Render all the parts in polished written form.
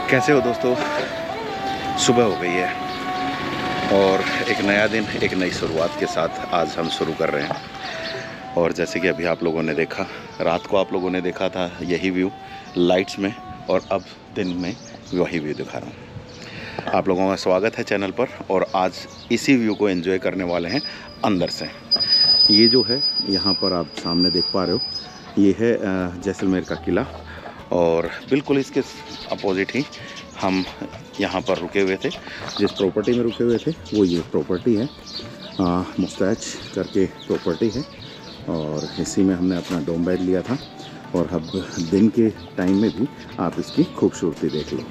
कैसे हो दोस्तों? सुबह हो गई है और एक नया दिन, एक नई शुरुआत के साथ आज हम शुरू कर रहे हैं। और जैसे कि अभी आप लोगों ने देखा, रात को आप लोगों ने देखा था यही व्यू लाइट्स में, और अब दिन में वही व्यू दिखा रहा हूँ। आप लोगों का स्वागत है चैनल पर, और आज इसी व्यू को एंजॉय करने वाले हैं अंदर से। ये जो है यहाँ पर आप सामने देख पा रहे हो, ये है जैसलमेर का किला, और बिल्कुल इसके अपोजिट ही हम यहाँ पर रुके हुए थे। जिस प्रॉपर्टी में रुके हुए थे वो ये प्रॉपर्टी है, मुस्ताज करके प्रॉपर्टी है, और इसी में हमने अपना डोम बेड लिया था। और अब दिन के टाइम में भी आप इसकी खूबसूरती देख लो।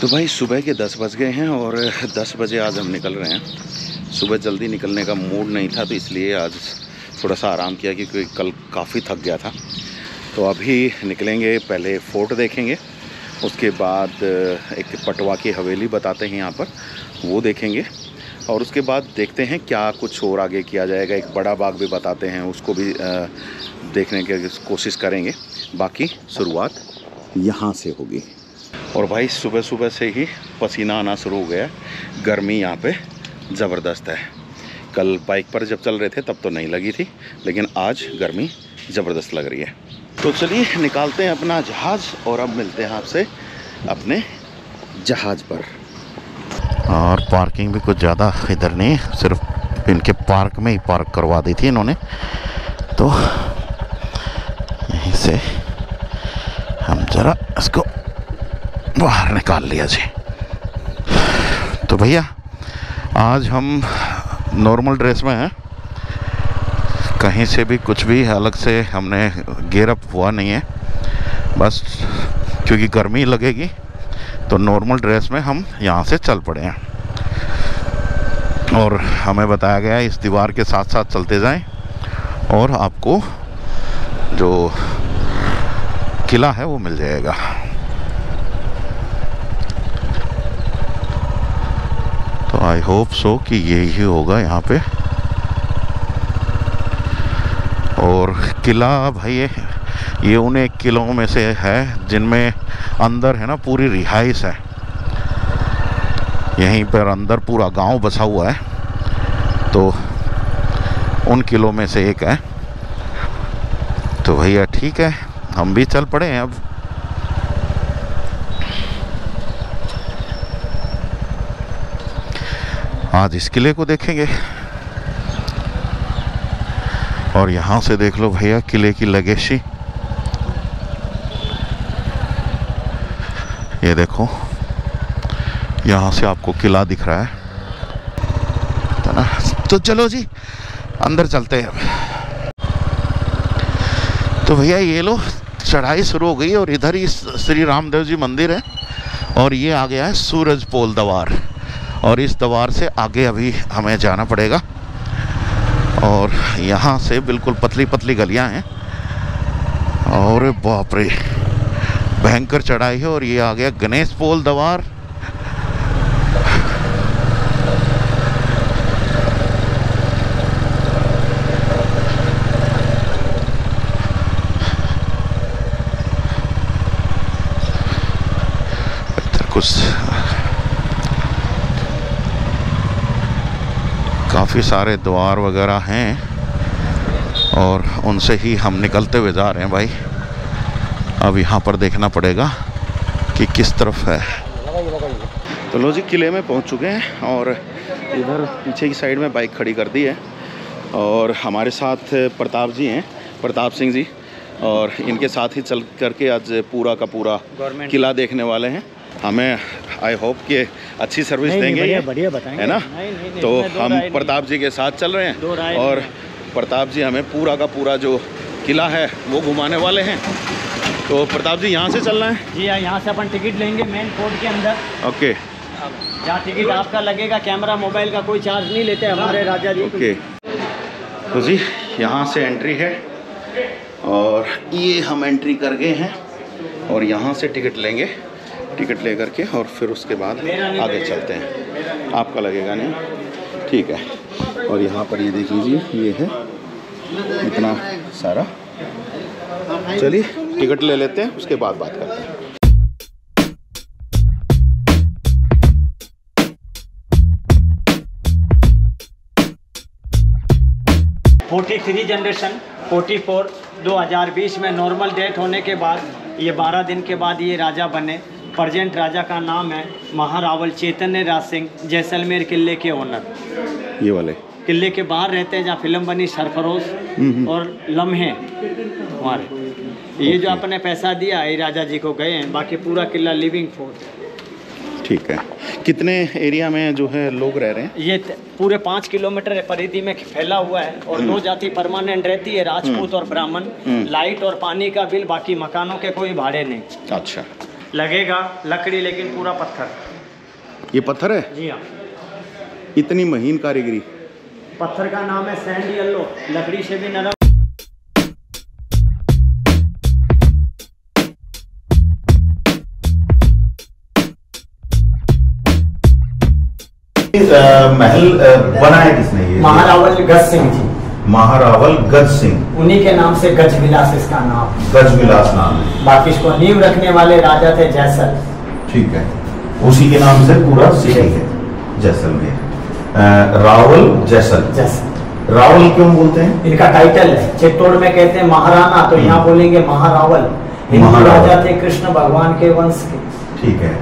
तो भाई सुबह के 10 बज गए हैं और 10 बजे आज हम निकल रहे हैं। सुबह जल्दी निकलने का मूड नहीं था, तो इसलिए आज थोड़ा सा आराम किया, क्योंकि कल काफ़ी थक गया था। तो अभी निकलेंगे, पहले फोर्ट देखेंगे, उसके बाद एक पटवा की हवेली बताते हैं यहाँ पर, वो देखेंगे, और उसके बाद देखते हैं क्या कुछ और आगे किया जाएगा। एक बड़ा बाग भी बताते हैं, उसको भी देखने की कोशिश करेंगे। बाकी शुरुआत यहाँ से होगी। और भाई सुबह सुबह से ही पसीना आना शुरू हो गया। गर्मी यहाँ पे ज़बरदस्त है। कल बाइक पर जब चल रहे थे तब तो नहीं लगी थी, लेकिन आज गर्मी ज़बरदस्त लग रही है। तो चलिए निकालते हैं अपना जहाज़, और अब मिलते हैं आपसे अपने जहाज़ पर। और पार्किंग भी कुछ ज़्यादा इधर नहीं, सिर्फ इनके पार्क में ही पार्क करवा दी थी इन्होंने, तो यहीं से हम ज़रा इसको बाहर निकाल लिया जी। तो भैया आज हम नॉर्मल ड्रेस में हैं, कहीं से भी कुछ भी अलग से हमने गेयर अप हुआ नहीं है, बस क्योंकि गर्मी लगेगी तो नॉर्मल ड्रेस में हम यहाँ से चल पड़े हैं। और हमें बताया गया है इस दीवार के साथ साथ चलते जाएं और आपको जो किला है वो मिल जाएगा। तो आई होप सो कि यही होगा यहाँ पे। और किला भाई ये उन एक किलों में से है जिनमें अंदर है ना पूरी रिहाइश है। यहीं पर अंदर पूरा गांव बसा हुआ है, तो उन किलों में से एक है। तो भैया ठीक है, हम भी चल पड़े हैं अब। आज इस किले को देखेंगे, और यहाँ से देख लो भैया किले की लगेशी। ये देखो यहाँ से आपको किला दिख रहा है ना। तो चलो जी अंदर चलते हैं। तो भैया ये लो चढ़ाई शुरू हो गई, और इधर ही श्री रामदेव जी मंदिर है, और ये आ गया है सूरज पोल द्वार। और इस द्वार से आगे अभी हमें जाना पड़ेगा, और यहाँ से बिल्कुल पतली पतली गलियाँ हैं, और बाप रे भयंकर चढ़ाई है। और ये आ गया गणेश पोल द्वार। इधर कुछ काफ़ी सारे द्वार वगैरह हैं, और उनसे ही हम निकलते हुए जा रहे हैं भाई। अब यहाँ पर देखना पड़ेगा कि किस तरफ है। तो लो जी किले में पहुँच चुके हैं, और इधर पीछे की साइड में बाइक खड़ी कर दी है, और हमारे साथ प्रताप जी हैं, प्रताप सिंह जी, और इनके साथ ही चल करके आज पूरा का पूरा किला देखने वाले हैं। हमें आई होप कि अच्छी सर्विस देंगे, बढ़िया बताएंगे, है ना? नहीं, तो हम प्रताप जी के साथ चल रहे हैं और प्रताप जी हमें पूरा का पूरा जो किला है वो घुमाने वाले हैं। तो प्रताप जी यहाँ से चलना है? जी हाँ, यहाँ से अपन टिकट लेंगे मेन कोर्ट के अंदर। ओके, जहाँ टिकट आपका लगेगा, कैमरा मोबाइल का कोई चार्ज नहीं लेते हमारे राजा जी। ओके, तो जी यहाँ से एंट्री है और ये हम एंट्री कर गए हैं और यहाँ से टिकट लेंगे, टिकट ले करके और फिर उसके बाद आगे चलते हैं। आपका लगेगा नहीं? ठीक है। और यहाँ पर ये देख लीजिए, ये है इतना सारा। चलिए टिकट ले लेते हैं, उसके बाद बात करते हैं। 43 जनरेशन 44 2020 में नॉर्मल डेथ होने के बाद ये 12 दिन के बाद ये राजा बने। प्रेजेंट राजा का नाम है महारावल चैतन्य राज सिंह, जैसलमेर किले के ओनर। ये वाले किले के बाहर रहते हैं, जहाँ फिल्म बनी सरफरोश और लम्हे हमारे। ये जो आपने पैसा दिया ये राजा जी को गए हैं, बाकी पूरा किला लिविंग फोर्ट। ठीक है। कितने एरिया में जो है लोग रह रहे हैं? ये पूरे 5 किलोमीटर परिधि में फैला हुआ है और 2 जाति परमानेंट रहती है, राजपूत और ब्राह्मण। लाइट और पानी का बिल, बाकी मकानों के कोई भाड़े नहीं। अच्छा, लगेगा लकड़ी, लेकिन पूरा पत्थर। ये पत्थर है? जी हाँ। इतनी महीन कारीगरी। पत्थर का नाम है सैंड येलो, लकड़ी से भी नरम। महल बनाया किसने? ये महारावल गज सिंह जी। महारावल गज सिंह, उन्हीं के नाम से गज विलास इसका नाम। गज विलास नाम है। बाकी इसको नींव रखने वाले राजा थे जैसल। ठीक है, उसी के नाम से पूरा सिटी है जैसलमेर। रावल जैसल। जैसल रावल क्यों बोलते हैं? इनका टाइटल है। चित्तौड़ में कहते हैं महाराणा, तो यहाँ बोलेंगे महारावल। हिंदू राजा थे कृष्ण भगवान के वंश के। ठीक है,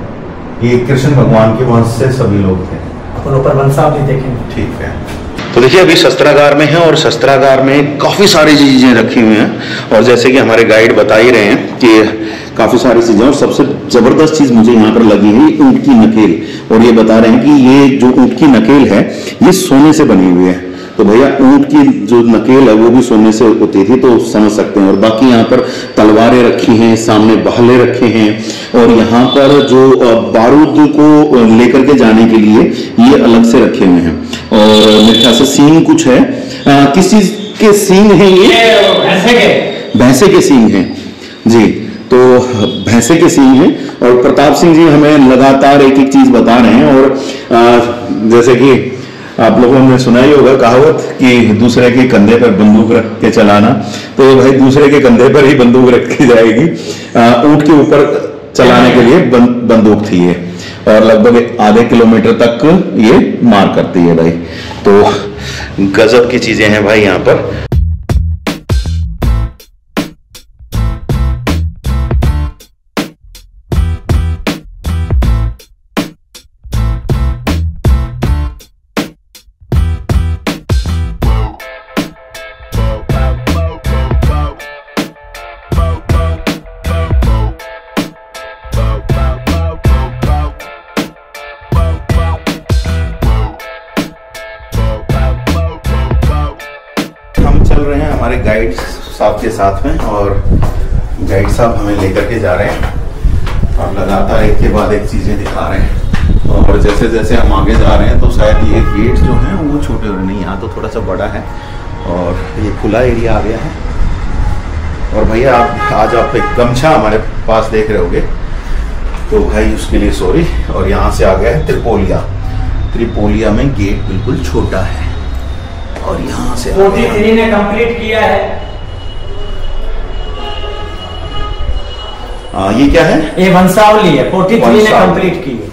ये कृष्ण भगवान के वंश से सभी लोग थे। अपन ऊपर वंशावली देखेंगे। ठीक है। तो देखिए अभी शस्त्रागार में है और शस्त्रागार में काफ़ी सारी चीज़ें रखी हुई हैं और जैसे कि हमारे गाइड बता ही रहे हैं कि काफ़ी सारी चीज़ें, और सबसे ज़बरदस्त चीज़ मुझे यहाँ पर लगी है ऊँट की नकेल। और ये बता रहे हैं कि ये जो ऊँट की नकेल है ये सोने से बनी हुई है। तो भैया ऊँट की जो नकेल है वो भी सोने से होती थी, तो समझ सकते हैं। और बाकी यहाँ पर तलवारें रखी हैं, सामने बहले रखे हैं और यहाँ पर जो बारूद को लेकर के जाने के लिए ये अलग से रखे हुए हैं। और मेरे ख्याल से सींग कुछ है, किस चीज के सींग हैं ये? भैंसे के सींग हैं जी। तो भैंसे के सींग हैं और प्रताप सिंह जी हमें लगातार एक एक चीज बता रहे हैं। और जैसे कि आप लोगों ने सुना ही होगा कहावत कि दूसरे के कंधे पर बंदूक रख के चलाना, तो भाई दूसरे के कंधे पर ही बंदूक रखी जाएगी। ऊंट के ऊपर चलाने के लिए बंदूक थी ये, और लगभग आधे किलोमीटर तक ये मार करती है भाई। तो गजब की चीजें हैं भाई यहाँ पर। हमारे गाइड साहब के साथ में, और गाइड साहब हमें लेकर के जा रहे हैं और लगातार एक के बाद एक चीजें दिखा रहे हैं। और जैसे जैसे हम आगे जा रहे हैं तो शायद ये गेट जो है वो छोटे हो रहे, नहीं यहाँ तो थोड़ा सा बड़ा है और ये खुला एरिया आ गया है। और भैया आज आप एक गमछा हमारे पास देख रहे होगे, तो भाई उसके लिए सॉरी। और यहाँ से आ गया है त्रिपोलिया। त्रिपोलिया में गेट बिल्कुल छोटा है और यहाँ से 43 ने कंप्लीट किया है। ये क्या है? ये वंशावली है, 43 ने कंप्लीट की है।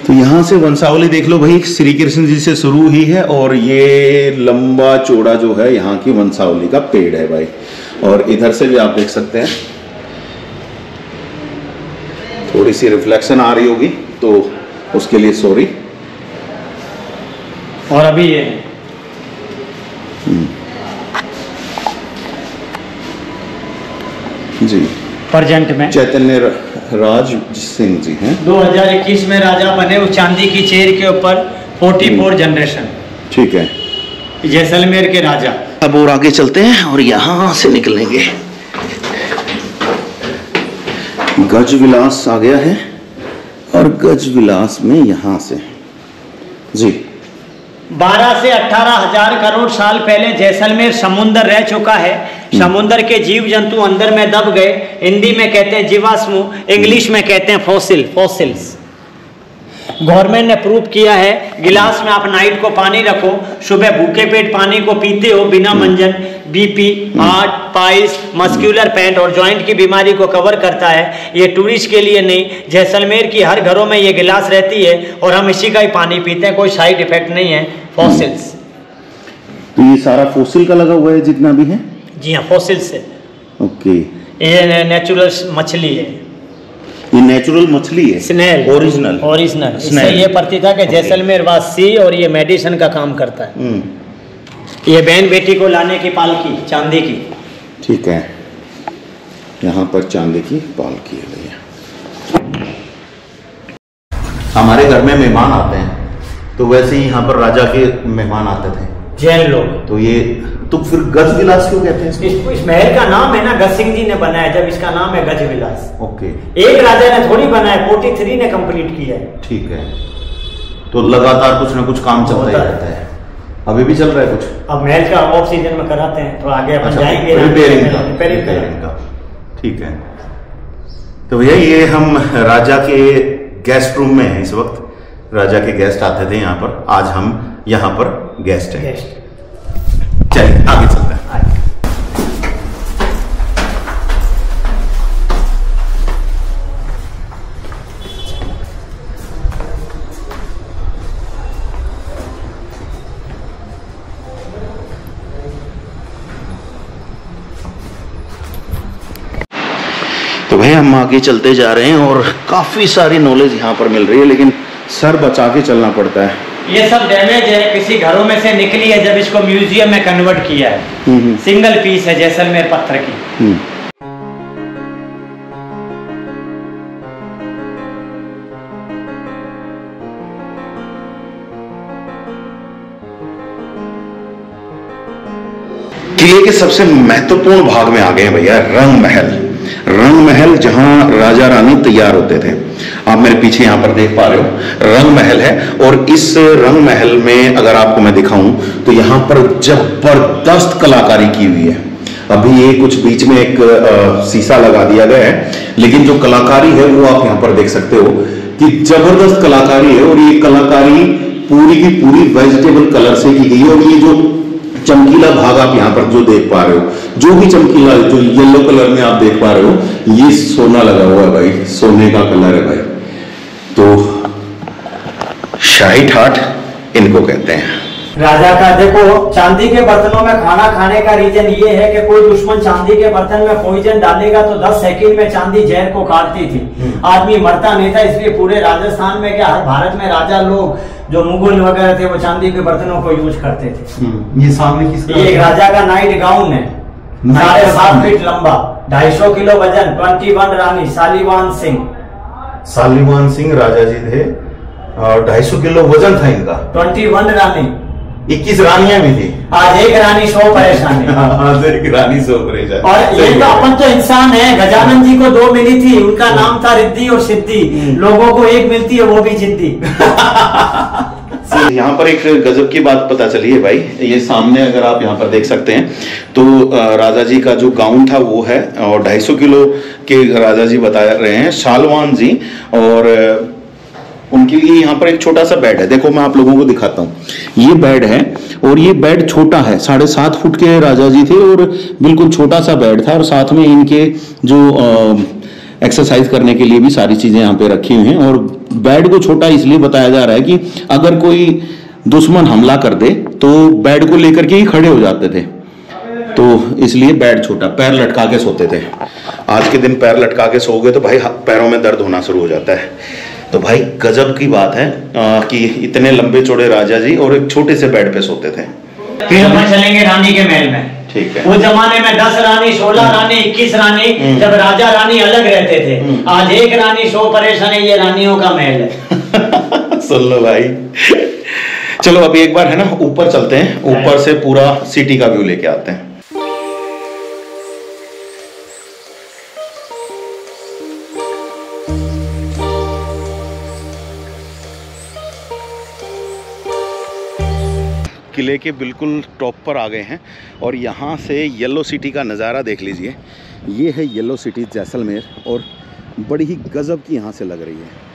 तो यहाँ से वंशावली देख लो भाई, श्री कृष्ण जी से शुरू हुई है और ये लंबा चौड़ा जो है यहाँ की वंशावली का पेड़ है भाई। और इधर से भी आप देख सकते हैं, थोड़ी सी रिफ्लेक्शन आ रही होगी तो उसके लिए सॉरी। और अभी प्रेजेंट में। चैतन्य राज सिंह जी हैं। 2021 में राजा बने। उस चांदी की चेयर के ऊपर 44 जनरेशन। ठीक है, जैसलमेर के राजा। अब और आगे चलते हैं और यहाँ से निकलेंगे। गज विलास आ गया है और गज विलास में यहाँ से जी 12 से 18 हजार करोड़ साल पहले जैसलमेर समुंदर रह चुका है। समुंदर के जीव जंतु अंदर में दब गए। हिंदी में कहते हैं जीवाश्म, इंग्लिश में कहते हैं फॉसिल्स। गवर्नमेंट ने प्रूव किया है। गिलास में आप नाइट को पानी रखो, सुबह भूखे पेट पानी को पीते हो बिना मंजन, BP, heart, piles, muscular pain और जॉइंट की बीमारी को कवर करता है। ये टूरिस्ट के लिए नहीं, जैसलमेर की हर घरों में ये गिलास रहती है और हम इसी का ही पानी पीते हैं। कोई साइड इफेक्ट नहीं है। फॉसिल्स। तो ये सारा फॉसिल का लगा हुआ है जितना भी है? जी हाँ, फॉसिल्स है। ओके, ये नेचुरल मछली है। ये नेचुरल मछली है, स्नेल, ओरिजिनल। इससे ये प्रतीत है कि जैसलमेर वासी और ये मेडिसिन का काम करता है। ये बहन बेटी को लाने की पालकी चांदी की। ठीक है, यहाँ पर चांदी की पालकी है भैया। हमारे घर में मेहमान आते हैं तो वैसे ही यहाँ पर राजा के मेहमान आते थे, जैन लोग। तो ये तो फिर गज विलास क्यों कहते हैं इसको? इस महल का नाम है ना, गज सिंह जी ने बनाया, जब इसका नाम है गज विलास। ओके, एक राजा ने थोड़ी बनाया, 43 ने कंप्लीट किया है। ठीक है, तो लगातार कुछ ना कुछ काम चलता ही रहता है। अभी भी चल रहा है कुछ? अब महल का ऑफ सीजन में कराते हैं, तो आगे अपन जाएंगे रिपेयरिंग का। ठीक है, तो भैया ये हम राजा के गेस्ट रूम में हैं इस वक्त। राजा के गेस्ट आते थे यहाँ पर, आज हम यहाँ पर गेस्ट हैं। चलिए आगे चलते हैं। तो भाई हम आगे चलते जा रहे हैं और काफी सारी नॉलेज यहाँ पर मिल रही है, लेकिन सर बचा के चलना पड़ता है। ये सब डैमेज है, किसी घरों में से निकली है, जब इसको म्यूजियम में कन्वर्ट किया है। सिंगल पीस है जैसलमेर पत्थर की। किले के सबसे महत्वपूर्ण भाग में आ गए हैं भैया, रंग महल। रंग महल जहां राजा रानी तैयार होते थे, आप मेरे पीछे यहाँ पर देख पा रहे हो रंग महल है। और इस रंग महल में अगर आपको मैं दिखाऊं तो यहाँ पर जबरदस्त कलाकारी की हुई है। अभी ये कुछ बीच में एक शीशा लगा दिया गया है, लेकिन जो कलाकारी है वो आप यहाँ पर देख सकते हो कि जबरदस्त कलाकारी है। और ये कलाकारी पूरी की पूरी वेजिटेबल कलर से की गई है। और ये जो चमकीला भाग आप यहाँ पर जो देख पा रहे हो, जो भी चमकीला जो येलो कलर में आप देख पा रहे हो, ये सोना लगा हुआ है भाई, सोने का कलर है भाई। तो शाही ठाठ इनको कहते हैं। राजा का देखो, चांदी के बर्तनों में खाना खाने का रीजन ये है कि कोई दुश्मन चांदी के बर्तन में पॉइजन डालेगा तो 10 सेकंड में चांदी जहर को काटती थी, आदमी मरता नहीं था। इसलिए पूरे राजस्थान में क्या हर भारत में राजा लोग जो मुगल वगैरह थे वो चांदी के बर्तनों को यूज करते थे। ये सामने किसका? ये राजा का नाइट गाउन है, 7.5 फीट लंबा, 250 किलो वजन। 21 रानी सालीवान सिंह राजा जी थे और 250 किलो वजन था इनका। 21 रानी, 21 रानियां भी थी। आज एक रानी 100 परेशानी। आज एक रानी 100 परेशानी। और ये तो अपन तो इंसान है। गजानन जी को 2 मिली थी, उनका नाम था रिद्धि और सिद्धि। लोगों को एक मिलती है, वो भी जिद्दी। यहाँ पर एक गजब की बात पता चली है भाई। ये सामने अगर आप यहाँ पर देख सकते हैं तो राजा जी का जो गाउन था वो है, और 250 किलो के राजा जी बता रहे हैं सालवान जी। और उनके लिए यहाँ पर एक छोटा सा बेड है। देखो मैं आप लोगों को दिखाता हूँ, ये बेड है और ये बेड छोटा है। 7.5 फुट के राजा जी थे और बिल्कुल छोटा सा बेड था। और साथ में इनके जो एक्सरसाइज करने के लिए भी सारी चीजें यहाँ पे रखी हुई हैं। और बेड को छोटा इसलिए बताया जा रहा है कि अगर कोई दुश्मन हमला कर दे तो बेड को लेकर के ही खड़े हो जाते थे, तो इसलिए बेड छोटा, पैर लटका के सोते थे। आज के दिन पैर लटका के सोओगे तो भाई पैरों में दर्द होना शुरू हो जाता है। तो भाई गजब की बात है कि इतने लंबे चौड़े राजा जी और एक छोटे से बेड पे सोते थे। फिर अपन चलेंगे रानी के महल में। ठीक है। वो जमाने में 10 रानी, 16 रानी, 21 रानी, जब राजा रानी अलग रहते थे। आज एक रानी 100 परेशान है, ये रानियों का महल है। सुन लो भाई। चलो अभी एक बार है ना ऊपर चलते हैं, ऊपर से पूरा सिटी का व्यू लेके आते हैं। किले के बिल्कुल टॉप पर आ गए हैं और यहाँ से येलो सिटी का नज़ारा देख लीजिए। ये है येलो सिटी जैसलमेर और बड़ी ही गजब की यहाँ से लग रही है।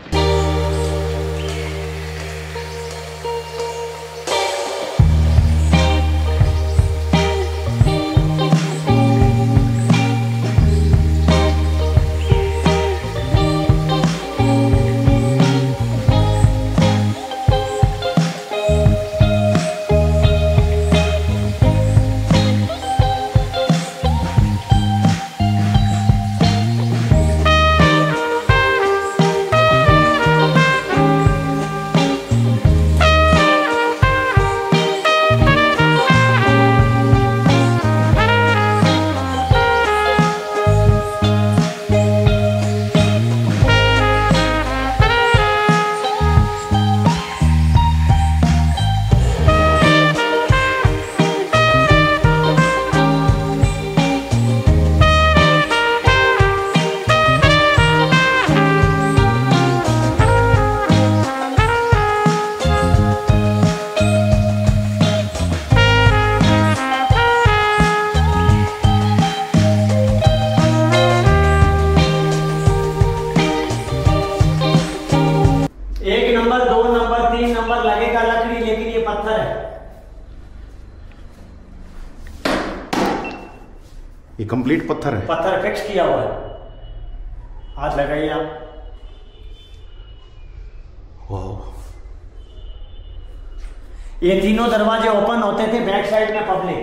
ये कंप्लीट पत्थर है, पत्थर फिक्स किया हुआ है। हाथ लगाइए आप। वाह। ये तीनों दरवाजे ओपन होते थे, बैक साइड में पब्लिक।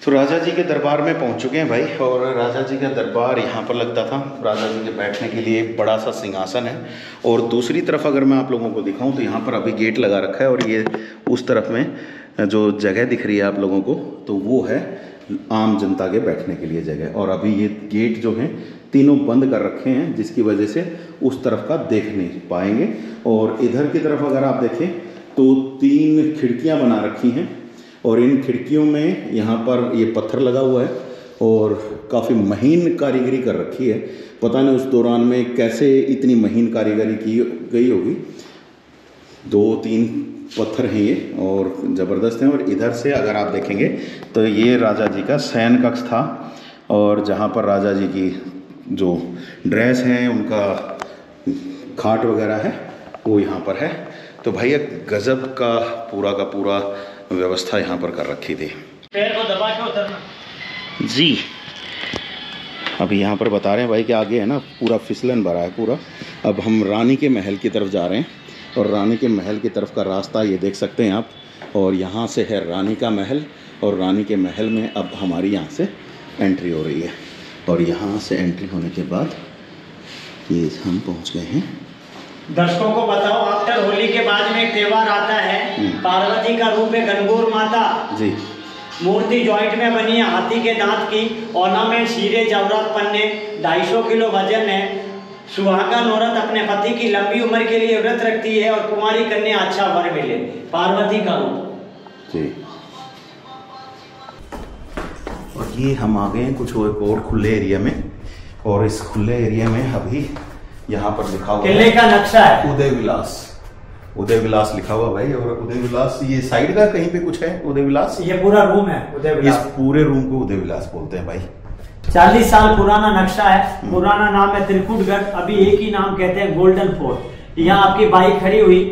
तो राजा जी के दरबार में पहुंच चुके हैं भाई, और राजा जी का दरबार यहाँ पर लगता था। राजा जी के बैठने के लिए एक बड़ा सा सिंहासन है, और दूसरी तरफ अगर मैं आप लोगों को दिखाऊं तो यहाँ पर अभी गेट लगा रखा है, और ये उस तरफ में जो जगह दिख रही है आप लोगों को, तो वो है आम जनता के बैठने के लिए जगह। और अभी ये गेट जो हैं तीनों बंद कर रखे हैं, जिसकी वजह से उस तरफ का देख नहीं पाएंगे। और इधर की तरफ अगर आप देखें तो 3 खिड़कियाँ बना रखी हैं, और इन खिड़कियों में यहाँ पर ये पत्थर लगा हुआ है और काफ़ी महीन कारीगरी कर रखी है। पता नहीं उस दौरान में कैसे इतनी महीन कारीगरी की गई होगी। 2-3 पत्थर हैं ये, और ज़बरदस्त हैं। और इधर से अगर आप देखेंगे तो ये राजा जी का शयन कक्ष था, और जहाँ पर राजा जी की जो ड्रेस हैं, उनका खाट वगैरह है, वो यहाँ पर है। तो भाई एक गजब का पूरा व्यवस्था यहाँ पर कर रखी थी। पैर को दबा के उतरना जी। अभी यहाँ पर बता रहे हैं भाई कि आगे है ना पूरा फिसलन भरा है पूरा। अब हम रानी के महल की तरफ जा रहे हैं, और रानी के महल की तरफ का रास्ता ये देख सकते हैं आप। और यहाँ से है रानी का महल, और रानी के महल में अब हमारी यहाँ से एंट्री हो रही है। और यहाँ से एंट्री होने के बाद ये हम पहुँच गए हैं। दर्शकों को बताओ, आफ्टर होली के बाद में एक त्योहार आता है, पार्वती का रूप है गणगौर माता जी। मूर्ति जॉइंट में बनी है, हाथी के दांत की, ऑर्नामेंट, हीरे जवाहरात पन्ने, 250 किलो वजन है। सुहागन औरत अपने पति की लंबी उम्र के लिए व्रत रखती है, और कुमारी कन्या अच्छा वर मिले। पार्वती का रूप जी। और ये हम आ गए हैं कुछ और खुले एरिया में, और इस खुले एरिया में अभी यहाँ पर लिखा हुआ किले का नक्शा है, उदय विलास। उदय विलास लिखा हुआ भाई। और उदय विलास ये साइड का कहीं पे कुछ है उदय विलास, ये पूरा रूम है उदय विलास। इस पूरे रूम को उदय विलास बोलते हैं भाई। 40 साल पुराना नक्शा है। पुराना नाम है त्रिकुटगढ़, अभी एक ही नाम कहते हैं गोल्डन फोर्ट। यहाँ आपकी बाइक खड़ी हुई,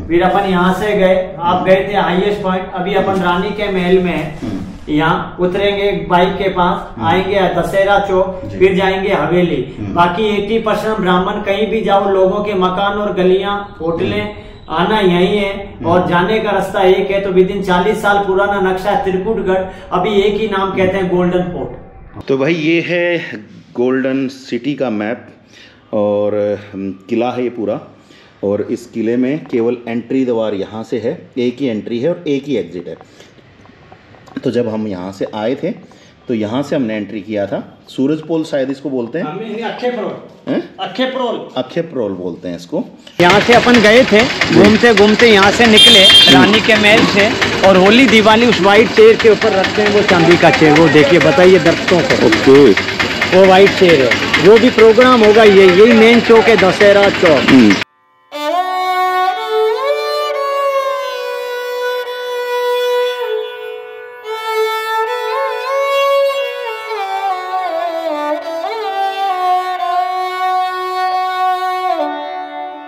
फिर अपन यहाँ से गए, आप गए थे हाईएस्ट पॉइंट। अभी अपन रानी के महल में है, यहाँ उतरेंगे बाइक के पास, आएंगे दशहरा चौक, फिर जाएंगे हवेली। बाकी 80% ब्राह्मण, कहीं भी जाओ लोगों के मकान और गलियां, होटलें, आना यही है, और जाने का रास्ता एक है। तो विद इन 40 साल पुराना नक्शा है त्रिकुटगढ़, अभी एक ही नाम कहते हैं गोल्डन फोर्ट। तो भाई ये है गोल्डन सिटी का मैप, और किला है ये पूरा। और इस किले में केवल एंट्री द्वार यहाँ से है, एक ही एंट्री है और एक ही एग्जिट है। तो जब हम यहाँ से आए थे तो यहाँ से हमने एंट्री किया था। सूरज पोल शायद इसको बोलते हैं, अखे प्रोल बोलते हैं इसको। यहाँ से अपन गए थे, घूमते घूमते यहाँ से निकले रानी के महल से, और होली दिवाली उस वाइट चेयर के ऊपर रखते हैं, वो चांदी का चेयर, वो देखिए बताइए दर्शकों को। ओके, वो वाइट चेयर है, जो भी प्रोग्राम होगा यही मेन चौक है, दशहरा चौक।